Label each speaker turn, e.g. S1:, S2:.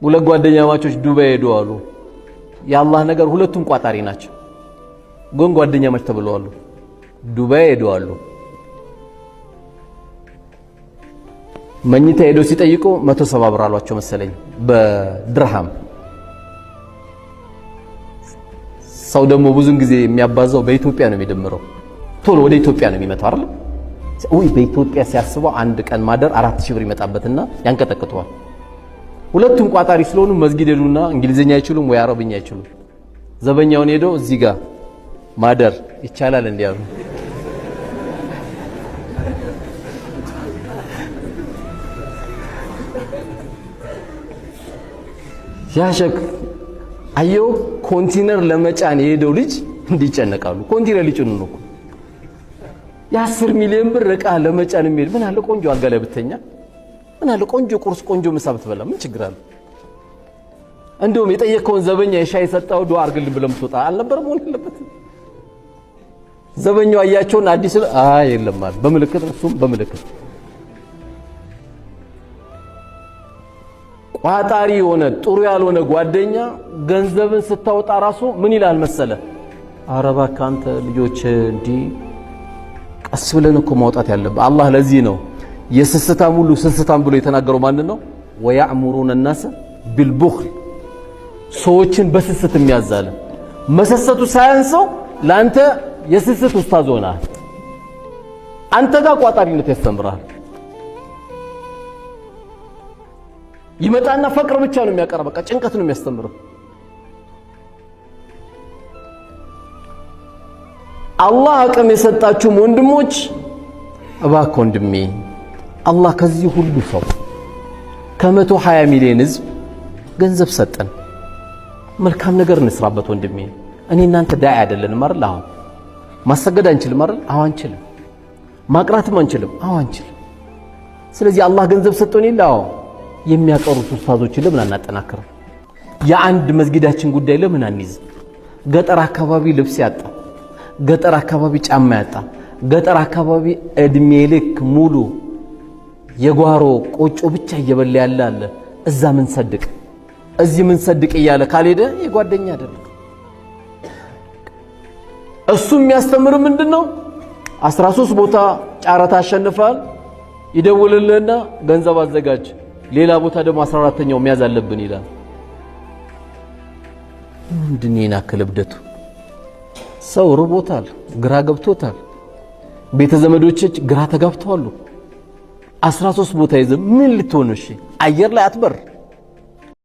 S1: ሁለት ጓደኛማቾች ዱባይ ሄዱ አሉ። የአላህ ነገር ሁለቱም ቋጣሪ ናቸው። ግን ጓደኛማች ተብለዋል። ዱባይ ሄዱ አሉ። መኝታ ሄዶ ሲጠይቁ 170 ብር አሏቸው መሰለኝ በድርሃም። ሰው ደግሞ ብዙን ጊዜ የሚያባዛው በኢትዮጵያ ነው የሚደምረው። ቶሎ ወደ ኢትዮጵያ ነው የሚመጣው አይደል? ወይ በኢትዮጵያ ሲያስበው አንድ ቀን ማደር 4000 ብር ይመጣበትና ያንቀጠቅጠዋል። ሁለቱም ቋጣሪ ስለሆኑ መስጊድ ሄዱና እንግሊዘኛ አይችሉም ወይ አረብኛ አይችሉም። ዘበኛውን ሄዶ እዚህ ጋር ማደር ይቻላል እንዲያሉ ያሸክ አየው ኮንቲነር ለመጫን የሄደው ልጅ እንዲጨነቃሉ። ኮንቲነር ሊጭኑ ነው እኮ የ10 ሚሊዮን ብር ዕቃ ለመጫን የሚሄድ ምን አለ ቆንጆ አልጋ ላይ ብተኛ፣ ምን አለ ቆንጆ ቁርስ ቆንጆ ምሳ ብትበላ ምን ችግር አለ? እንደውም የጠየቀውን ዘበኛ የሻይ ሰጣው ዱዓ አርግልኝ ብለም ትወጣ አልነበረም ሆነ ያለበት። ዘበኛው አያቸውን አዲስ የለም ማለት በምልክት እሱም በምልክት ቋጣሪ ሆነ ጥሩ ያልሆነ ጓደኛ ገንዘብን ስታወጣ ራሱ ምን ይላል መሰለ? ኧረ እባክህ አንተ ልጆች እንዲ ቀስ ብለን እኮ ማውጣት ያለብህ። አላህ ለዚህ ነው የስስታም ሁሉ ስስታም ብሎ የተናገረው ማን ነው? ወያእሙሩነ الناس بالبخل ሰዎችን በስስት የሚያዛለ መሰሰቱ ሳያንሰው ላንተ የስስት ኡስታዝ ሆነሃል። አንተ ጋር ቋጣሪነት ያስተምራል። ይመጣና ፈቅር ብቻ ነው የሚያቀርበው፣ በቃ ጭንቀት ነው የሚያስተምረው። አላህ አቅም የሰጣችሁ ወንድሞች እባክህ ወንድሜ አላህ ከዚህ ሁሉ ሰው ከ120 ሚሊዮን ህዝብ ገንዘብ ሰጠን። መልካም ነገር እንስራበት ወንድሜ። እኔ እናንተ ዳዒ አይደለንም አይደል? አሁን ማሰገድ አንችልም አይደል? አሁን አንችልም። ማቅራትም አንችልም። አሁን አንችልም። ስለዚህ አላህ ገንዘብ ሰጥቶን ይላው የሚያቀሩት ኡስታዞችን ለምን አናጠናክረው? የአንድ መስጊዳችን ጉዳይ ለምን አንይዝ? ገጠር አካባቢ ልብስ ያጣ፣ ገጠር አካባቢ ጫማ ያጣ፣ ገጠር አካባቢ እድሜ ልክ ሙሉ የጓሮ ቆጮ ብቻ እየበላ ያለ አለ። እዛ ምን ሰድቅ እዚህ ምን ሰድቅ እያለ ካልሄደ የጓደኛ አይደለም። እሱ የሚያስተምር ምንድነው? 13 ቦታ ጫራታ አሸንፋል። ይደውልልህና ገንዘብ አዘጋጅ፣ ሌላ ቦታ ደግሞ 14ኛው መያዝ አለብን ይላል። ምንድነው የናከለ እብደቱ? ሰው ርቦታል፣ ግራ ገብቶታል። ቤተ ዘመዶች ግራ ተጋብተዋል። 13 ቦታ ይዘህ ምን ልትሆን? እሺ አየር ላይ አትበር።